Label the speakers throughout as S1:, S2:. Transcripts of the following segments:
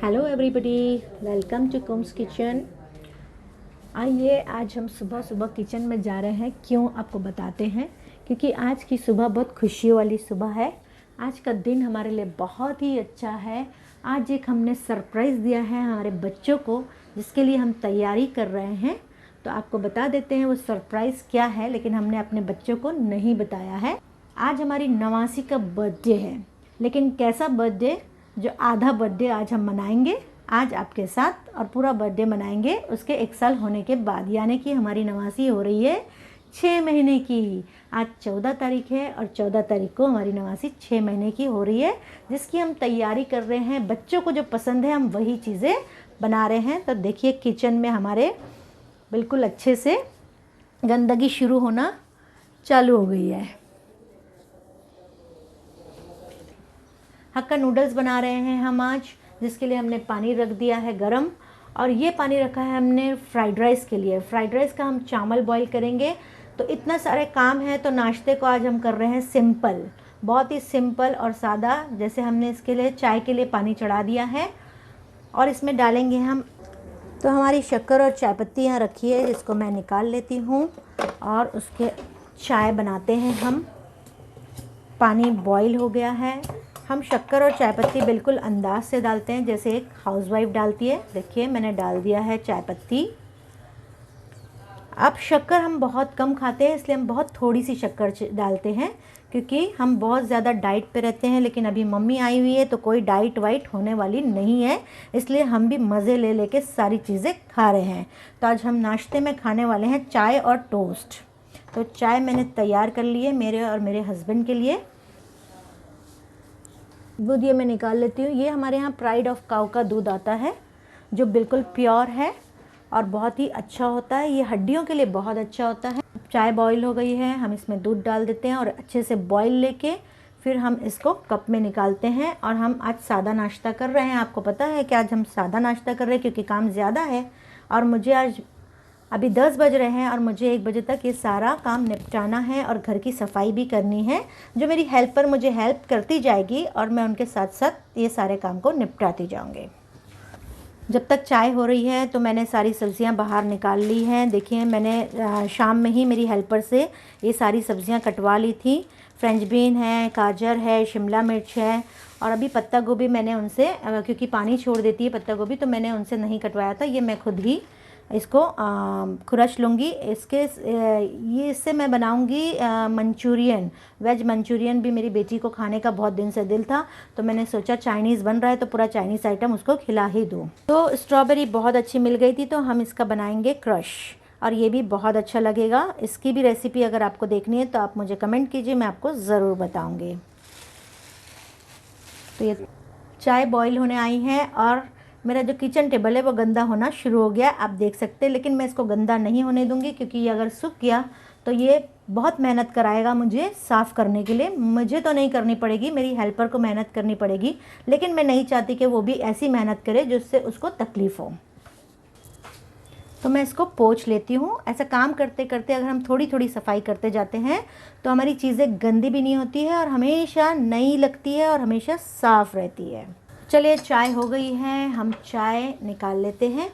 S1: Hello everybody, welcome to कुम्स kitchen. आइए आज हम सुबह सुबह किचन में जा रहे हैं। क्यों आपको बताते हैं, क्योंकि आज की सुबह बहुत खुशियों वाली सुबह है। आज का दिन हमारे लिए बहुत ही अच्छा है। आज एक हमने सरप्राइज़ दिया है हमारे बच्चों को, जिसके लिए हम तैयारी कर रहे हैं। तो आपको बता देते हैं वो सरप्राइज़ क्या है, लेकिन हमने अपने बच्चों को नहीं बताया है। आज हमारी नवासी का बर्थडे है, लेकिन कैसा बर्थडे, जो आधा बर्थडे आज हम मनाएंगे आज आपके साथ, और पूरा बर्थडे मनाएंगे उसके 1 साल होने के बाद। यानी कि हमारी नवासी हो रही है 6 महीने की। आज 14 तारीख है और 14 तारीख को हमारी नवासी 6 महीने की हो रही है, जिसकी हम तैयारी कर रहे हैं। बच्चों को जो पसंद है हम वही चीज़ें बना रहे हैं। तो देखिए किचन में हमारे बिल्कुल अच्छे से गंदगी शुरू होना चालू हो गई है। हक्का नूडल्स बना रहे हैं हम आज, जिसके लिए हमने पानी रख दिया है गरम। और ये पानी रखा है हमने फ्राइड राइस के लिए। फ्राइड राइस का हम चावल बॉईल करेंगे। तो इतना सारे काम है, तो नाश्ते को आज हम कर रहे हैं सिंपल, बहुत ही सिंपल और सादा। जैसे हमने इसके लिए चाय के लिए पानी चढ़ा दिया है और इसमें डालेंगे हम, तो हमारी शक्कर और चाय पत्ती यहाँ रखी है, जिसको मैं निकाल लेती हूँ और उसके चाय बनाते हैं हम। पानी बॉईल हो गया है। हम शक्कर और चाय पत्ती बिल्कुल अंदाज से डालते हैं, जैसे एक हाउसवाइफ डालती है। देखिए मैंने डाल दिया है चाय पत्ती। अब शक्कर हम बहुत कम खाते हैं, इसलिए हम बहुत थोड़ी सी शक्कर डालते हैं, क्योंकि हम बहुत ज़्यादा डाइट पे रहते हैं। लेकिन अभी मम्मी आई हुई है तो कोई डाइट वाइट होने वाली नहीं है, इसलिए हम भी मज़े ले लेके सारी चीज़ें खा रहे हैं। तो आज हम नाश्ते में खाने वाले हैं चाय और टोस्ट। तो चाय मैंने तैयार कर ली है मेरे और मेरे हस्बैंड के लिए। दूध ये मैं निकाल लेती हूँ। ये हमारे यहाँ प्राइड ऑफ काऊ का दूध आता है, जो बिल्कुल प्योर है और बहुत ही अच्छा होता है। ये हड्डियों के लिए बहुत अच्छा होता है। चाय बॉईल हो गई है, हम इसमें दूध डाल देते हैं और अच्छे से बॉईल लेके फिर हम इसको कप में निकालते हैं। और हम आज सादा नाश्ता कर रहे हैं। आपको पता है कि आज हम सादा नाश्ता कर रहे हैं, क्योंकि काम ज़्यादा है और मुझे आज अभी 10 बज रहे हैं और मुझे 1 बजे तक ये सारा काम निपटाना है और घर की सफाई भी करनी है। जो मेरी हेल्पर मुझे हेल्प करती जाएगी और मैं उनके साथ साथ ये सारे काम को निपटाती जाऊंगी। जब तक चाय हो रही है तो मैंने सारी सब्जियां बाहर निकाल ली हैं। देखिए मैंने शाम में ही मेरी हेल्पर से ये सारी सब्जियां कटवा ली थी। फ्रेंच बीन है, गाजर है, शिमला मिर्च है, और अभी पत्ता गोभी मैंने उनसे, क्योंकि पानी छोड़ देती है पत्ता गोभी, तो मैंने उनसे नहीं कटवाया था। ये मैं खुद ही इसको खुरच लूँगी। इससे मैं बनाऊँगी मंचूरियन, वेज मंचूरियन। भी मेरी बेटी को खाने का बहुत दिन से दिल था, तो मैंने सोचा चाइनीज़ बन रहा है तो पूरा चाइनीज़ आइटम उसको खिला ही दूँ। तो स्ट्रॉबेरी बहुत अच्छी मिल गई थी, तो हम इसका बनाएंगे क्रश, और ये भी बहुत अच्छा लगेगा। इसकी भी रेसिपी अगर आपको देखनी है तो आप मुझे कमेंट कीजिए, मैं आपको ज़रूर बताऊँगी। तो ये चाय बॉईल होने आई है और मेरा जो किचन टेबल है वो गंदा होना शुरू हो गया, आप देख सकते हैं। लेकिन मैं इसको गंदा नहीं होने दूंगी, क्योंकि ये अगर सूख गया तो ये बहुत मेहनत कराएगा मुझे साफ़ करने के लिए। मुझे तो नहीं करनी पड़ेगी, मेरी हेल्पर को मेहनत करनी पड़ेगी, लेकिन मैं नहीं चाहती कि वो भी ऐसी मेहनत करे जिससे उसको तकलीफ़ हो। तो मैं इसको पोंछ लेती हूँ। ऐसा काम करते करते अगर हम थोड़ी थोड़ी सफाई करते जाते हैं तो हमारी चीज़ें गंदी भी नहीं होती है और हमेशा नई लगती है और हमेशा साफ़ रहती है। चलिए चाय हो गई है, हम चाय निकाल लेते हैं।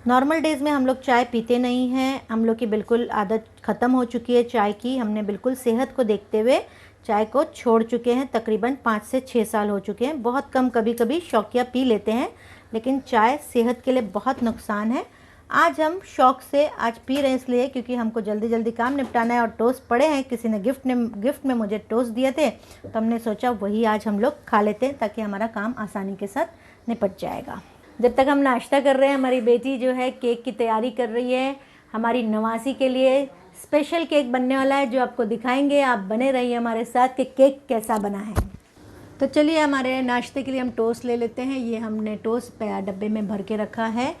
S1: नॉर्मल डेज़ में हम लोग चाय पीते नहीं हैं, हम लोग की बिल्कुल आदत ख़त्म हो चुकी है चाय की। हमने बिल्कुल सेहत को देखते हुए चाय को छोड़ चुके हैं। तकरीबन 5 से 6 साल हो चुके हैं। बहुत कम कभी कभी शौकिया पी लेते हैं, लेकिन चाय सेहत के लिए बहुत नुकसान है। आज हम शौक़ से आज पी रहे हैं, इसलिए क्योंकि हमको जल्दी जल्दी काम निपटाना है और टोस्ट पड़े हैं। किसी ने गिफ्ट में मुझे टोस्ट दिए थे, तो हमने सोचा वही आज हम लोग खा लेते हैं, ताकि हमारा काम आसानी के साथ निपट जाएगा। जब तक हम नाश्ता कर रहे हैं, हमारी बेटी जो है केक की तैयारी कर रही है। हमारी नवासी के लिए स्पेशल केक बनने वाला है, जो आपको दिखाएंगे। आप बने रहिए हमारे साथ कि केक कैसा बना है। तो चलिए हमारे नाश्ते के लिए हम टोस्ट ले लेते हैं। ये हमने टोस्ट डब्बे में भर के रखा है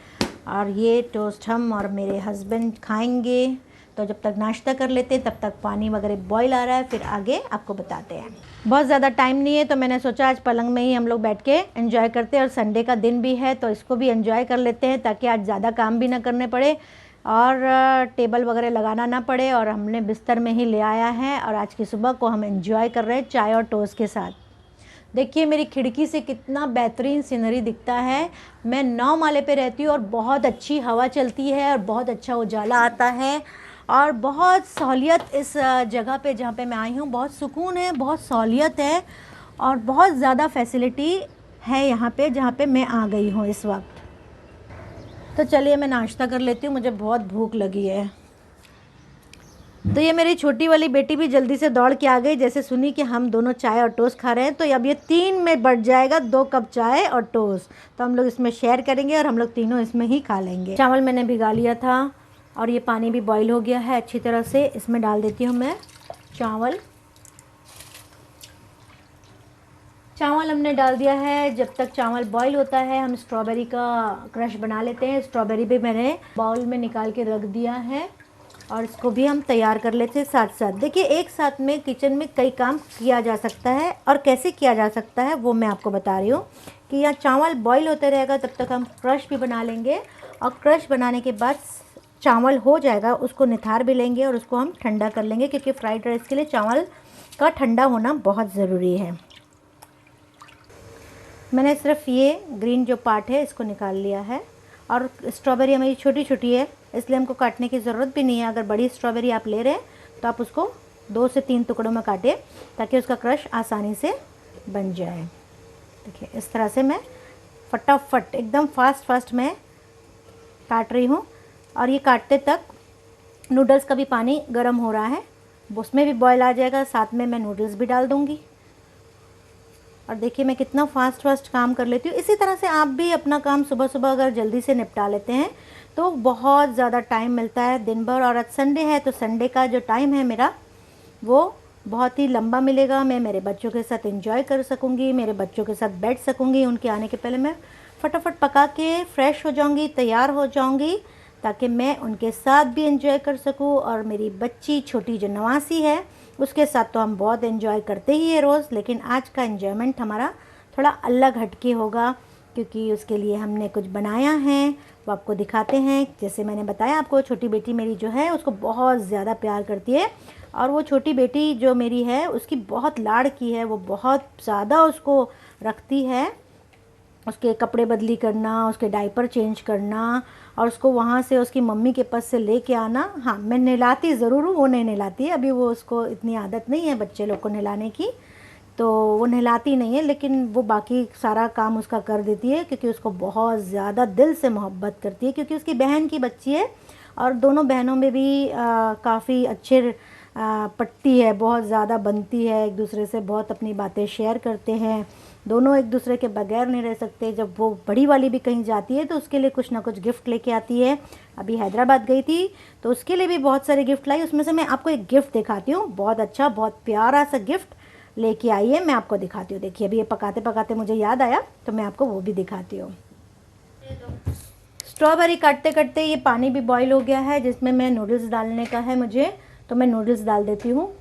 S1: और ये टोस्ट हम और मेरे हस्बैंड खाएंगे। तो जब तक नाश्ता कर लेते हैं तब तक पानी वगैरह बॉईल आ रहा है, फिर आगे आपको बताते हैं। बहुत ज़्यादा टाइम नहीं है, तो मैंने सोचा आज पलंग में ही हम लोग बैठ के एंजॉय करते हैं, और संडे का दिन भी है तो इसको भी एंजॉय कर लेते हैं, ताकि आज ज़्यादा काम भी ना करने पड़े। और टेबल वगैरह लगाना ना पड़े, और हमने बिस्तर में ही ले आया है। और आज की सुबह को हम एंजॉय कर रहे हैं चाय और टोस्ट के साथ। देखिए मेरी खिड़की से कितना बेहतरीन सीनरी दिखता है। मैं 9 माले पे रहती हूँ और बहुत अच्छी हवा चलती है और बहुत अच्छा उजाला आता है और बहुत सहूलियत इस जगह पे जहाँ पे मैं आई हूँ, बहुत सुकून है, बहुत सहूलियत है और बहुत ज़्यादा फैसिलिटी है यहाँ पे जहाँ पे मैं आ गई हूँ इस वक्त। तो चलिए मैं नाश्ता कर लेती हूँ, मुझे बहुत भूख लगी है। तो ये मेरी छोटी वाली बेटी भी जल्दी से दौड़ के आ गई, जैसे सुनी कि हम दोनों चाय और टोस्ट खा रहे हैं। तो अब ये 3 में बढ़ जाएगा, 2 कप चाय और टोस्ट, तो हम लोग इसमें शेयर करेंगे और हम लोग तीनों इसमें ही खा लेंगे। चावल मैंने भिगा लिया था और ये पानी भी बॉईल हो गया है अच्छी तरह से। इसमें डाल देती हूँ मैं चावल। चावल हमने डाल दिया है। जब तक चावल बॉईल होता है हम स्ट्रॉबेरी का क्रश बना लेते हैं। स्ट्रॉबेरी भी मैंने बाउल में निकाल के रख दिया है और इसको भी हम तैयार कर लेते हैं साथ साथ। देखिए एक साथ में किचन में कई काम किया जा सकता है, और कैसे किया जा सकता है वो मैं आपको बता रही हूँ कि यहाँ चावल बॉईल होते रहेगा तब तक हम क्रश भी बना लेंगे, और क्रश बनाने के बाद चावल हो जाएगा उसको निथार भी लेंगे और उसको हम ठंडा कर लेंगे, क्योंकि फ्राइड राइस के लिए चावल का ठंडा होना बहुत ज़रूरी है। मैंने सिर्फ ये ग्रीन जो पार्ट है इसको निकाल लिया है, और स्ट्रॉबेरी हमारी छोटी छोटी है इसलिए हमको काटने की ज़रूरत भी नहीं है। अगर बड़ी स्ट्रॉबेरी आप ले रहे हैं तो आप उसको 2 से 3 टुकड़ों में काटें ताकि उसका क्रश आसानी से बन जाए। देखिए इस तरह से मैं फटाफट एकदम फास्ट मैं काट रही हूँ। और ये काटते तक नूडल्स का भी पानी गर्म हो रहा है, उसमें भी बॉयल आ जाएगा, साथ में मैं नूडल्स भी डाल दूँगी। और देखिए मैं कितना फास्ट काम कर लेती हूँ। इसी तरह से आप भी अपना काम सुबह सुबह अगर जल्दी से निपटा लेते हैं तो बहुत ज़्यादा टाइम मिलता है दिन भर। और आज संडे है तो संडे का जो टाइम है मेरा वो बहुत ही लंबा मिलेगा। मैं मेरे बच्चों के साथ एंजॉय कर सकूँगी, मेरे बच्चों के साथ बैठ सकूँगी। उनके आने के पहले मैं फटाफट पका के फ्रेश हो जाऊँगी, तैयार हो जाऊँगी, ताकि मैं उनके साथ भी एंजॉय कर सकूँ। और मेरी बच्ची छोटी जो नवासी है उसके साथ तो हम बहुत एंजॉय करते ही है रोज़, लेकिन आज का एंजॉयमेंट हमारा थोड़ा अलग हटके होगा, क्योंकि उसके लिए हमने कुछ बनाया है, वो आपको दिखाते हैं। जैसे मैंने बताया आपको, छोटी बेटी मेरी जो है उसको बहुत ज़्यादा प्यार करती है, और वो छोटी बेटी जो मेरी है उसकी बहुत लाड़ की है, वो बहुत ज़्यादा उसको रखती है। उसके कपड़े बदली करना, उसके डायपर चेंज करना, और उसको वहाँ से उसकी मम्मी के पास से लेके आना। हाँ मैं नहलाती ज़रूर हूँ, वो नहीं नहलाती है अभी, वो उसको इतनी आदत नहीं है बच्चे लोग को नहलाने की, तो वो नहलाती नहीं है, लेकिन वो बाकी सारा काम उसका कर देती है, क्योंकि उसको बहुत ज़्यादा दिल से मोहब्बत करती है, क्योंकि उसकी बहन की बच्ची है। और दोनों बहनों में भी काफ़ी अच्छे पट्टी है, बहुत ज़्यादा बनती है, एक दूसरे से बहुत अपनी बातें शेयर करते हैं। दोनों एक दूसरे के बगैर नहीं रह सकते। जब वो बड़ी वाली भी कहीं जाती है तो उसके लिए कुछ ना कुछ गिफ्ट लेके आती है। अभी हैदराबाद गई थी तो उसके लिए भी बहुत सारे गिफ्ट लाई। उसमें से मैं आपको एक गिफ्ट दिखाती हूँ, बहुत अच्छा, बहुत प्यारा सा गिफ्ट लेके आई है, मैं आपको दिखाती हूँ। देखिए अभी ये पकाते पकाते मुझे याद आया तो मैं आपको वो भी दिखाती हूँ। स्ट्रॉबेरी काटते काटते ये पानी भी बॉईल हो गया है, जिसमें मैं नूडल्स डालने का है मुझे, तो मैं नूडल्स डाल देती हूँ।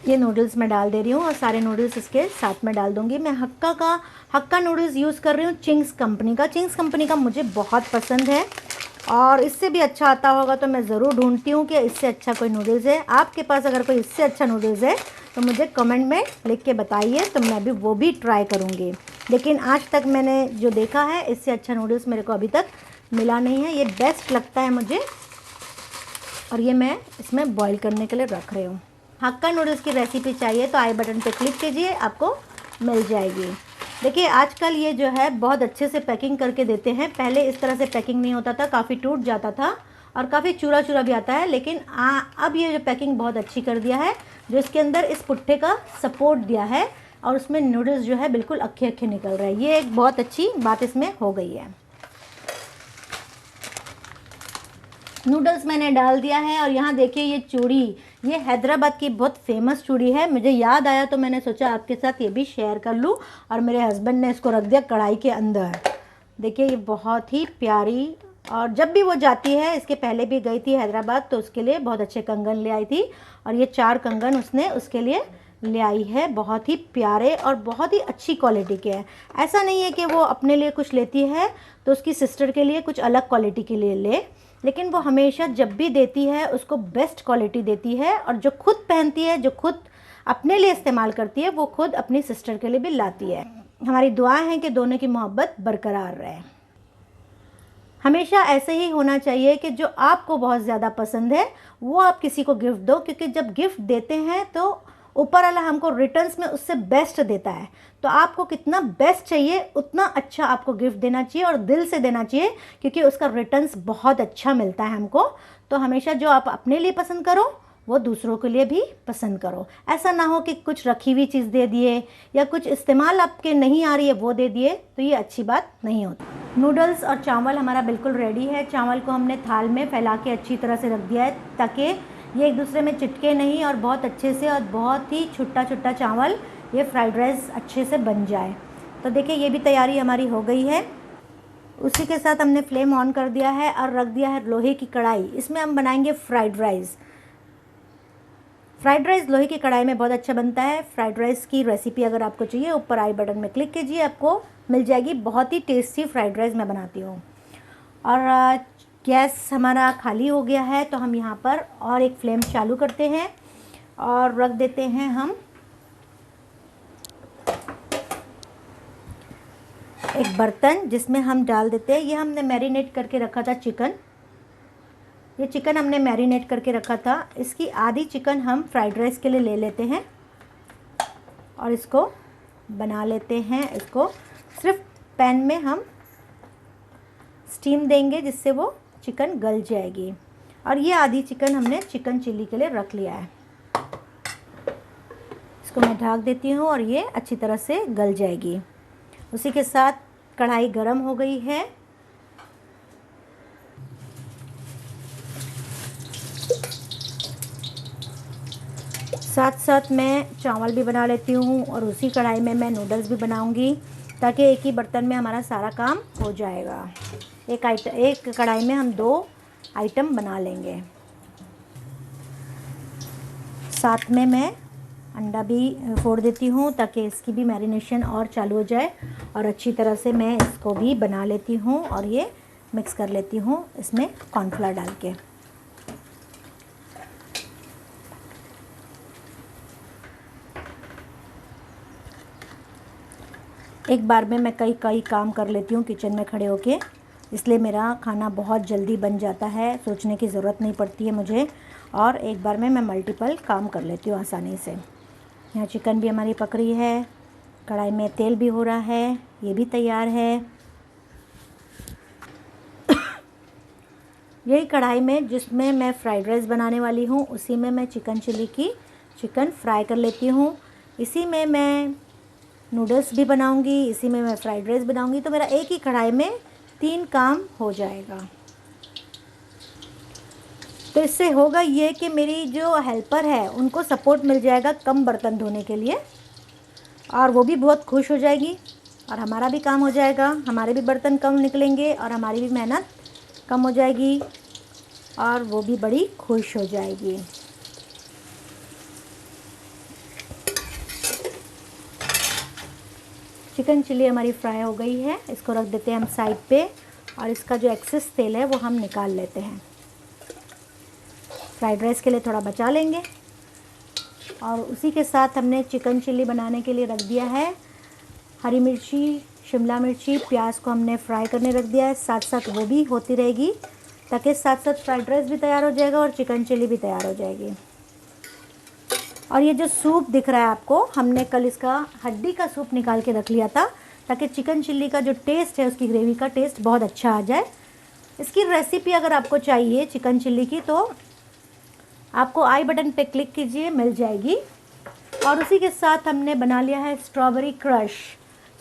S1: ये नूडल्स मैं डाल दे रही हूँ और सारे नूडल्स इसके साथ में डाल दूँगी। मैं हक्का नूडल्स यूज़ कर रही हूँ चिंग्स कंपनी का। चिंग्स कंपनी का मुझे बहुत पसंद है, और इससे भी अच्छा आता होगा तो मैं ज़रूर ढूंढती हूँ कि इससे अच्छा कोई नूडल्स है। आपके पास अगर कोई इससे अच्छा नूडल्स है तो मुझे कमेंट में लिख के बताइए, तो मैं भी वो भी ट्राई करूँगी। लेकिन आज तक मैंने जो देखा है इससे अच्छा नूडल्स मेरे को अभी तक मिला नहीं है, ये बेस्ट लगता है मुझे। और ये मैं इसमें बॉईल करने के लिए रख रही हूँ। हक्का नूडल्स की रेसिपी चाहिए तो आई बटन पे क्लिक कीजिए, आपको मिल जाएगी। देखिए आजकल ये जो है बहुत अच्छे से पैकिंग करके देते हैं, पहले इस तरह से पैकिंग नहीं होता था, काफ़ी टूट जाता था और काफ़ी चूरा चूरा भी आता है। लेकिन अब ये जो पैकिंग बहुत अच्छी कर दिया है, जो इसके अंदर इस पुट्ठे का सपोर्ट दिया है, और उसमें नूडल्स जो है बिल्कुल अक्खे अक्खे निकल रहा है। ये एक बहुत अच्छी बात इसमें हो गई है। नूडल्स मैंने डाल दिया है, और यहाँ देखिए ये चूड़ी, ये हैदराबाद की बहुत फेमस चूड़ी है। मुझे याद आया तो मैंने सोचा आपके साथ ये भी शेयर कर लूँ, और मेरे हस्बैंड ने इसको रख दिया कढ़ाई के अंदर। देखिए ये बहुत ही प्यारी, और जब भी वो जाती है, इसके पहले भी गई थी हैदराबाद तो उसके लिए बहुत अच्छे कंगन ले आई थी, और ये 4 कंगन उसने उसके लिए ले आई है, बहुत ही प्यारे और बहुत ही अच्छी क्वालिटी के हैं। ऐसा नहीं है कि वो अपने लिए कुछ लेती है तो उसकी सिस्टर के लिए कुछ अलग क्वालिटी के लिए ले, लेकिन वो हमेशा जब भी देती है उसको बेस्ट क्वालिटी देती है, और जो खुद पहनती है, जो खुद अपने लिए इस्तेमाल करती है, वो खुद अपनी सिस्टर के लिए भी लाती है। हमारी दुआएं हैं कि दोनों की मोहब्बत बरकरार रहे। हमेशा ऐसे ही होना चाहिए कि जो आपको बहुत ज़्यादा पसंद है वो आप किसी को गिफ्ट दो, क्योंकि जब गिफ्ट देते हैं तो ऊपर वाला हमको रिटर्न्स में उससे बेस्ट देता है। तो आपको कितना बेस्ट चाहिए उतना अच्छा आपको गिफ्ट देना चाहिए, और दिल से देना चाहिए, क्योंकि उसका रिटर्न्स बहुत अच्छा मिलता है हमको। तो हमेशा जो आप अपने लिए पसंद करो वो दूसरों के लिए भी पसंद करो। ऐसा ना हो कि कुछ रखी हुई चीज़ दे दिए या कुछ इस्तेमाल आपके नहीं आ रही है वो दे दिए, तो ये अच्छी बात नहीं होती। नूडल्स और चावल हमारा बिल्कुल रेडी है। चावल को हमने थाल में फैला के अच्छी तरह से रख दिया है ताकि ये एक दूसरे में चिटके नहीं, और बहुत अच्छे से और बहुत ही छोटा छोटा चावल ये फ्राइड राइस अच्छे से बन जाए। तो देखिए ये भी तैयारी हमारी हो गई है। उसी के साथ हमने फ्लेम ऑन कर दिया है और रख दिया है लोहे की कढ़ाई। इसमें हम बनाएंगे फ्राइड राइस। फ्राइड राइस लोहे की कढ़ाई में बहुत अच्छा बनता है। फ्राइड राइस की रेसिपी अगर आपको चाहिए ऊपर आई बटन में क्लिक कीजिए, आपको मिल जाएगी। बहुत ही टेस्टी फ्राइड राइस मैं बनाती हूँ। और गैस हमारा खाली हो गया है तो हम यहाँ पर और एक फ्लेम चालू करते हैं और रख देते हैं हम एक बर्तन, जिसमें हम डाल देते हैं, ये हमने मैरिनेट करके रखा था चिकन। ये चिकन हमने मैरिनेट करके रखा था। इसकी आधी चिकन हम फ्राइड राइस के लिए ले लेते हैं और इसको बना लेते हैं। इसको सिर्फ पैन में हम स्टीम देंगे जिससे वो चिकन गल जाएगी। और ये आधी चिकन हमने चिकन चिल्ली के लिए रख लिया है। इसको मैं ढक देती हूँ और ये अच्छी तरह से गल जाएगी। उसी के साथ कढ़ाई गरम हो गई है। साथ साथ मैं चावल भी बना लेती हूँ और उसी कढ़ाई में मैं नूडल्स भी बनाऊँगी, ताकि एक ही बर्तन में हमारा सारा काम हो जाएगा। एक कढ़ाई में हम 2 आइटम बना लेंगे। साथ में मैं अंडा भी फोड़ देती हूँ ताकि इसकी भी मैरिनेशन और चालू हो जाए, और अच्छी तरह से मैं इसको भी बना लेती हूँ और ये मिक्स कर लेती हूँ इसमें कॉर्नफ्लावर डाल के। एक बार में मैं कई काम कर लेती हूँ किचन में खड़े होके, इसलिए मेरा खाना बहुत जल्दी बन जाता है, सोचने की ज़रूरत नहीं पड़ती है मुझे, और एक बार में मैं मल्टीपल काम कर लेती हूँ आसानी से। यहाँ चिकन भी हमारी पक रही है, कढ़ाई में तेल भी हो रहा है, ये भी तैयार है। यही कढ़ाई में जिसमें मैं फ्राइड राइस बनाने वाली हूँ उसी में मैं चिकन फ्राई कर लेती हूँ। इसी में मैं नूडल्स भी बनाऊंगी, इसी में मैं फ्राइड राइस बनाऊंगी। तो मेरा एक ही कढ़ाई में 3 काम हो जाएगा। तो इससे होगा ये कि मेरी जो हेल्पर है उनको सपोर्ट मिल जाएगा कम बर्तन धोने के लिए, और वो भी बहुत खुश हो जाएगी, और हमारा भी काम हो जाएगा, हमारे भी बर्तन कम निकलेंगे और हमारी भी मेहनत कम हो जाएगी, और वो भी बड़ी खुश हो जाएगी। चिकन चिल्ली हमारी फ्राई हो गई है, इसको रख देते हैं हम साइड पे, और इसका जो एक्सेस तेल है वो हम निकाल लेते हैं। फ्राइड राइस के लिए थोड़ा बचा लेंगे। और उसी के साथ हमने चिकन चिल्ली बनाने के लिए रख दिया है हरी मिर्ची, शिमला मिर्ची, प्याज को हमने फ्राई करने रख दिया है। साथ साथ वो भी होती रहेगी ताकि साथ साथ फ्राइड राइस भी तैयार हो जाएगा और चिकन चिल्ली भी तैयार हो जाएगी। और ये जो सूप दिख रहा है आपको, हमने कल इसका हड्डी का सूप निकाल के रख लिया था ताकि चिकन चिल्ली का जो टेस्ट है, उसकी ग्रेवी का टेस्ट बहुत अच्छा आ जाए। इसकी रेसिपी अगर आपको चाहिए चिकन चिल्ली की तो आपको आई बटन पे क्लिक कीजिए, मिल जाएगी। और उसी के साथ हमने बना लिया है स्ट्रॉबेरी क्रश।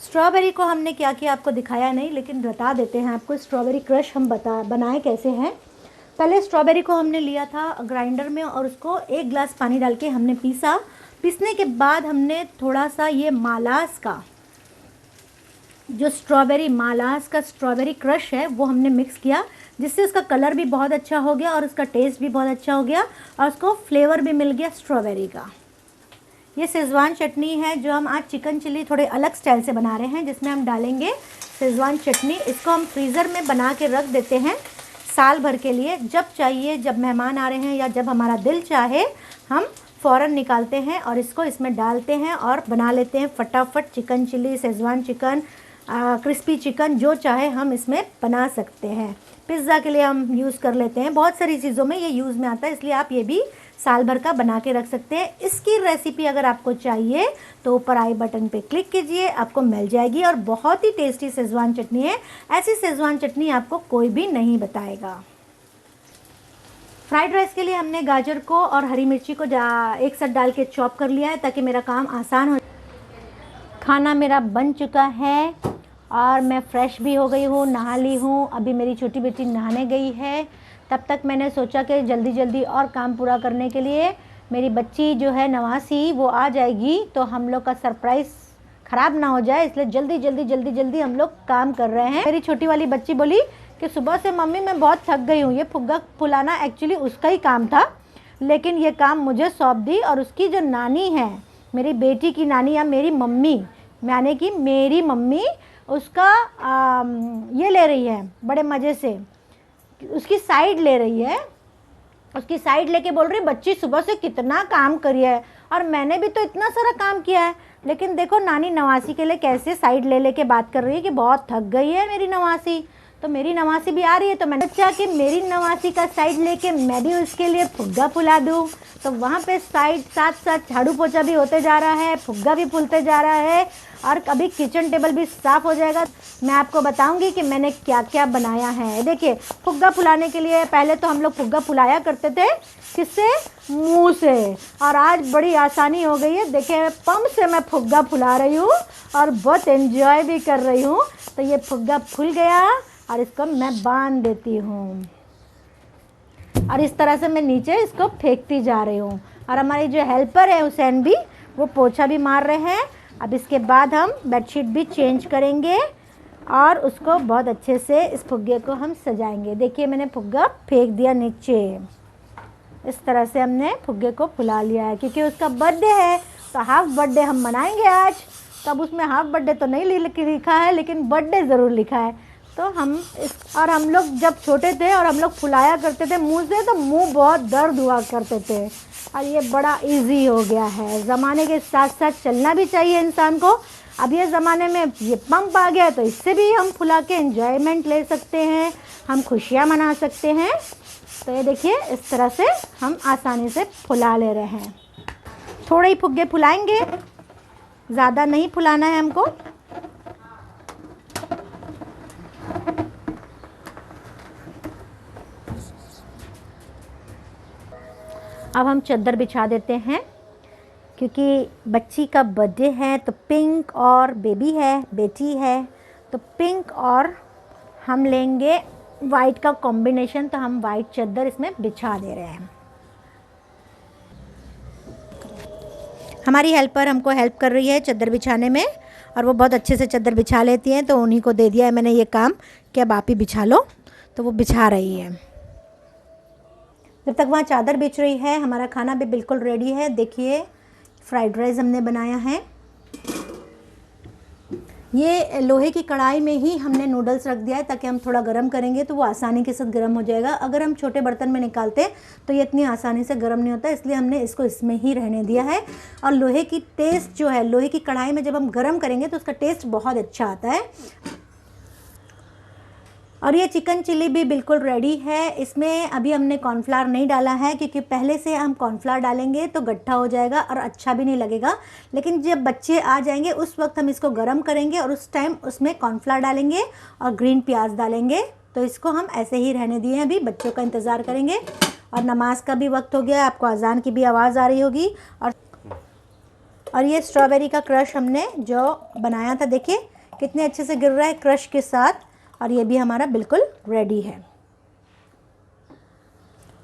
S1: स्ट्रॉबेरी को हमने क्या किया आपको दिखाया नहीं, लेकिन बता देते हैं आपको स्ट्रॉबेरी क्रश हम बनाए कैसे हैं। पहले स्ट्रॉबेरी को हमने लिया था ग्राइंडर में और उसको 1 गिलास पानी डाल के हमने पीसा। पीसने के बाद हमने थोड़ा सा ये मालास का जो मालास का स्ट्रॉबेरी क्रश है वो हमने मिक्स किया, जिससे उसका कलर भी बहुत अच्छा हो गया और उसका टेस्ट भी बहुत अच्छा हो गया और उसको फ्लेवर भी मिल गया स्ट्रॉबेरी का। ये शेज़वान चटनी है जो हम आज चिकन चिली थोड़े अलग स्टाइल से बना रहे हैं, जिसमें हम डालेंगे शेज़वान चटनी। इसको हम फ्रीज़र में बना के रख देते हैं साल भर के लिए। जब चाहिए, जब मेहमान आ रहे हैं या जब हमारा दिल चाहे, हम फ़ौरन निकालते हैं और इसको इसमें डालते हैं और बना लेते हैं फटाफट। Chicken chilli, schezwan chicken, crispy chicken, जो चाहे हम इसमें बना सकते हैं। पिज़्ज़ा के लिए हम यूज़ कर लेते हैं, बहुत सारी चीज़ों में ये यूज़ में आता है, इसलिए आप ये भी साल भर का बना के रख सकते हैं। इसकी रेसिपी अगर आपको चाहिए तो ऊपर आई बटन पे क्लिक कीजिए, आपको मिल जाएगी। और बहुत ही टेस्टी शेज़वान चटनी है, ऐसी शेज़वान चटनी आपको कोई भी नहीं बताएगा। फ्राइड राइस के लिए हमने गाजर को और हरी मिर्ची को एक साथ डाल के चॉप कर लिया है ताकि मेरा काम आसान हो। खाना मेरा बन चुका है और मैं फ़्रेश भी हो गई हूँ, नहा ली हूँ। अभी मेरी छोटी बेटी नहाने गई है। तब तक मैंने सोचा कि जल्दी जल्दी और काम पूरा करने के लिए मेरी बच्ची जो है नवासी, वो आ जाएगी तो हम लोग का सरप्राइज़ ख़राब ना हो जाए, इसलिए जल्दी हम लोग काम कर रहे हैं। मेरी छोटी वाली बच्ची बोली कि सुबह से मम्मी मैं बहुत थक गई हूँ। ये फुग्गा फुलाना एक्चुअली उसका ही काम था, लेकिन ये काम मुझे सौंप दी। और उसकी जो नानी है, मेरी बेटी की नानी या मेरी मम्मी, यानी कि मेरी मम्मी, उसका ये ले रही है बड़े मज़े से, उसकी साइड ले रही है। उसकी साइड लेके बोल रही, बच्ची सुबह से कितना काम करी है और मैंने भी तो इतना सारा काम किया है। लेकिन देखो नानी नवासी के लिए कैसे साइड ले लेके बात कर रही है कि बहुत थक गई है मेरी नवासी। तो मेरी नवासी भी आ रही है, तो मैंने सोचा कि मेरी नवासी का साइड लेके मैं भी उसके लिए फुग्गा फुला दूँ। तो वहाँ पे साथ साथ झाड़ू पोछा भी होते जा रहा है, फुग्गा भी फूलते जा रहा है और कभी किचन टेबल भी साफ़ हो जाएगा। मैं आपको बताऊंगी कि मैंने क्या क्या बनाया है। देखिए, फुग्गा फुलाने के लिए पहले तो हम लोग फुग्गा फुलाया करते थे, किससे? मुंह से। और आज बड़ी आसानी हो गई है। देखिए, पंप से मैं फुग्गा फुला रही हूँ और बहुत एंजॉय भी कर रही हूँ। तो ये फुग्गा फूल गया और इसको मैं बांध देती हूँ और इस तरह से मैं नीचे इसको फेंकती जा रही हूँ। और हमारी जो हेल्पर है हुसैन भी, वो पोछा भी मार रहे हैं। अब इसके बाद हम बेडशीट भी चेंज करेंगे और उसको बहुत अच्छे से इस फुग्गे को हम सजाएंगे। देखिए, मैंने फुग्गा फेंक दिया नीचे। इस तरह से हमने फुग्गे को फुला लिया है, क्योंकि उसका बर्थडे है तो हाफ बर्थडे हम मनाएंगे आज। तब उसमें हाफ बर्थडे तो नहीं लिखा है, लेकिन बर्थडे ज़रूर लिखा है। तो हम लोग जब छोटे थे और हम लोग फुलाया करते थे मुंह से, तो मुंह बहुत दर्द हुआ करते थे। और ये बड़ा इजी हो गया है। ज़माने के साथ साथ चलना भी चाहिए इंसान को। अब ये ज़माने में ये पंप आ गया है, तो इससे भी हम फुला के एंजॉयमेंट ले सकते हैं, हम खुशियाँ मना सकते हैं। तो ये देखिए, इस तरह से हम आसानी से फुला ले रहे हैं। थोड़े ही फुग्गे फुलाएंगे, ज़्यादा नहीं फुलाना है हमको। अब हम चादर बिछा देते हैं, क्योंकि बच्ची का बर्थडे है तो पिंक, और बेबी है, बेटी है, तो पिंक और हम लेंगे वाइट का कॉम्बिनेशन। तो हम वाइट चादर इसमें बिछा दे रहे हैं। हमारी हेल्पर हमको हेल्प कर रही है चादर बिछाने में, और वो बहुत अच्छे से चादर बिछा लेती हैं। तो उन्हीं को दे दिया है मैंने ये काम कि अब आप ही बिछा लो। तो वो बिछा रही है। जब तक वहाँ चादर बिछ रही है, हमारा खाना भी बिल्कुल रेडी है। देखिए, फ्राइड राइस हमने बनाया है। ये लोहे की कढ़ाई में ही हमने नूडल्स रख दिया है, ताकि हम थोड़ा गर्म करेंगे तो वो आसानी के साथ गर्म हो जाएगा। अगर हम छोटे बर्तन में निकालते तो ये इतनी आसानी से गर्म नहीं होता, इसलिए हमने इसको इसमें ही रहने दिया है। और लोहे की टेस्ट जो है, लोहे की कढ़ाई में जब हम गर्म करेंगे तो उसका टेस्ट बहुत अच्छा आता है। और ये चिकन चिली भी बिल्कुल रेडी है। इसमें अभी हमने कॉर्नफ्लावर नहीं डाला है, क्योंकि पहले से हम कॉर्नफ्लावर डालेंगे तो गट्ठा हो जाएगा और अच्छा भी नहीं लगेगा। लेकिन जब बच्चे आ जाएंगे उस वक्त हम इसको गर्म करेंगे और उस टाइम उसमें कॉर्नफ्लावर डालेंगे और ग्रीन प्याज डालेंगे। तो इसको हम ऐसे ही रहने दिए हैं, अभी बच्चों का इंतज़ार करेंगे। और नमाज का भी वक्त हो गया, आपको अजान की भी आवाज़ आ रही होगी। और ये स्ट्रॉबेरी का क्रश हमने जो बनाया था, देखिए कितने अच्छे से गिर रहा है क्रश के साथ। और ये भी हमारा बिल्कुल रेडी है।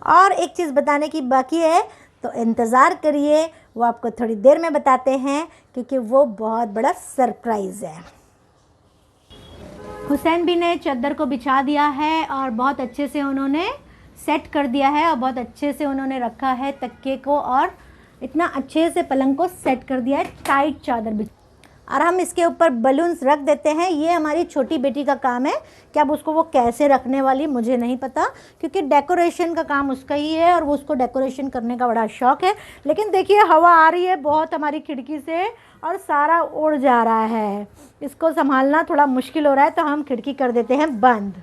S1: और एक चीज़ बताने की बाकी है, तो इंतज़ार करिए, वो आपको थोड़ी देर में बताते हैं, क्योंकि वो बहुत बड़ा सरप्राइज़ है। हुसैन भी ने चादर को बिछा दिया है और बहुत अच्छे से उन्होंने सेट कर दिया है और बहुत अच्छे से उन्होंने रखा है तकिए को और इतना अच्छे से पलंग को सेट कर दिया है, टाइट चादर भी। और हम इसके ऊपर बलून्स रख देते हैं। ये हमारी छोटी बेटी का काम है कि अब उसको वो कैसे रखने वाली मुझे नहीं पता, क्योंकि डेकोरेशन का काम उसका ही है और वो उसको डेकोरेशन करने का बड़ा शौक़ है। लेकिन देखिए हवा आ रही है बहुत हमारी खिड़की से और सारा उड़ जा रहा है, इसको संभालना थोड़ा मुश्किल हो रहा है, तो हम खिड़की कर देते हैं बंद।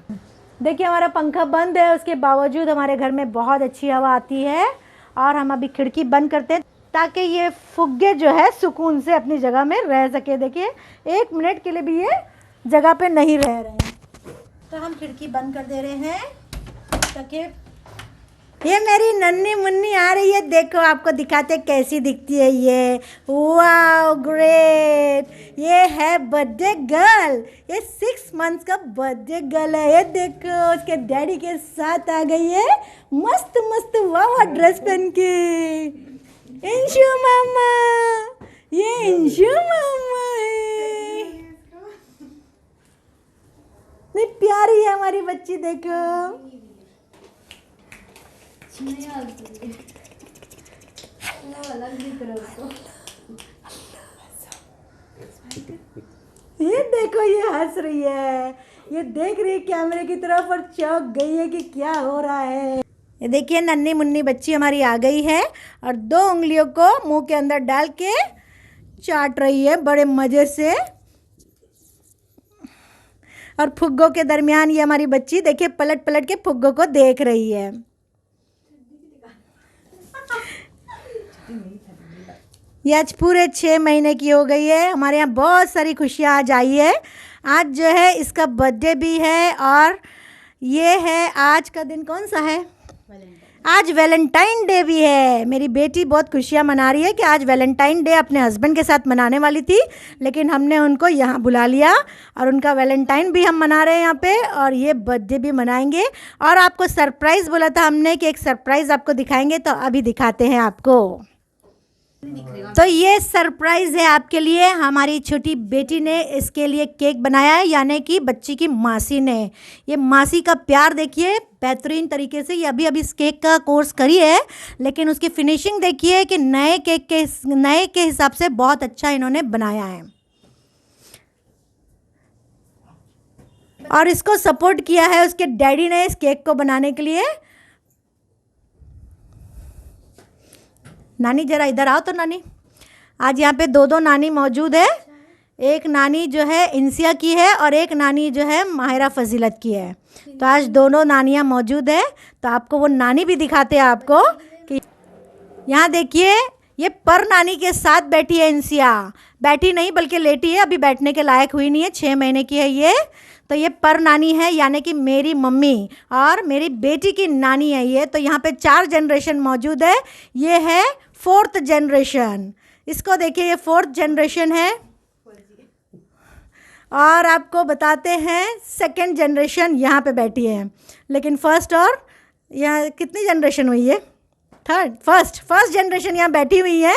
S1: देखिए हमारा पंखा बंद है, उसके बावजूद हमारे घर में बहुत अच्छी हवा आती है। और हम अभी खिड़की बंद करते हैं ताकि ये फुग्गे जो है सुकून से अपनी जगह में रह सके। देखिए 1 मिनट के लिए भी ये जगह पे नहीं रह रहे हैं, तो हम खिड़की बंद कर दे रहे हैं ताकि ये मेरी नन्ही मुन्नी आ रही है। देखो आपको दिखाते कैसी दिखती है ये। वाह ग्रेट, ये है बर्थडे गर्ल, ये 6 मंथ्स का बर्थडे गर्ल है। ये देखो उसके डैडी के साथ आ गई है, मस्त मस्त वाह ड्रेस पहन के। इंशु मामा, ये इंशु मामा है, नहीं प्यारी है हमारी बच्ची। देखो ये देखो ये हंस रही है, ये देख रही है कैमरे की तरफ और चौंक गई है कि क्या हो रहा है। ये देखिए नन्ही मुन्नी बच्ची हमारी आ गई है और 2 उंगलियों को मुंह के अंदर डाल के चाट रही है बड़े मज़े से। और फुग्गों के दरमियान ये हमारी बच्ची देखिए पलट पलट के फुग्गों को देख रही है। ये आज पूरे 6 महीने की हो गई है। हमारे यहाँ बहुत सारी खुशियाँ आज आई है। आज जो है इसका बर्थडे भी है और ये है आज का दिन कौन सा है, आज वैलेंटाइन डे भी है। मेरी बेटी बहुत खुशियाँ मना रही है कि आज वैलेंटाइन डे अपने हस्बैंड के साथ मनाने वाली थी, लेकिन हमने उनको यहाँ बुला लिया और उनका वैलेंटाइन भी हम मना रहे हैं यहाँ पे और ये बर्थडे भी मनाएंगे। और आपको सरप्राइज़ बोला था हमने कि एक सरप्राइज़ आपको दिखाएंगे, तो अभी दिखाते हैं आपको। तो ये सरप्राइज़ है आपके लिए। हमारी छोटी बेटी ने इसके लिए केक बनाया है, यानी कि बच्ची की मासी ने। ये मासी का प्यार देखिए बेहतरीन तरीके से। ये अभी इस केक का कोर्स करी है, लेकिन उसकी फिनिशिंग देखिए कि नए के हिसाब से बहुत अच्छा इन्होंने बनाया है। और इसको सपोर्ट किया है उसके डैडी ने इस केक को बनाने के लिए। नानी ज़रा इधर आओ तो नानी। आज यहाँ पे 2 नानी मौजूद है। एक नानी जो है इंसिया की है और एक नानी जो है माहिरा फजीलत की है। तो आज दोनों नानियाँ मौजूद है, तो आपको वो नानी भी दिखाते हैं आपको कि यहाँ देखिए ये पर नानी के साथ बैठी है इंसिया। बैठी नहीं बल्कि लेटी है, अभी बैठने के लायक हुई नहीं है, 6 महीने की है ये। तो ये पर नानी है, यानी कि मेरी मम्मी और मेरी बेटी की नानी है ये। तो यहाँ पे 4 जनरेशन मौजूद है। ये है 4th जनरेशन। इसको देखिए ये 4th जनरेशन है। और आपको बताते हैं 2nd जनरेशन यहाँ पे बैठी है, लेकिन फर्स्ट और यहाँ कितनी जनरेशन हुई है, फर्स्ट जनरेशन यहाँ बैठी हुई है।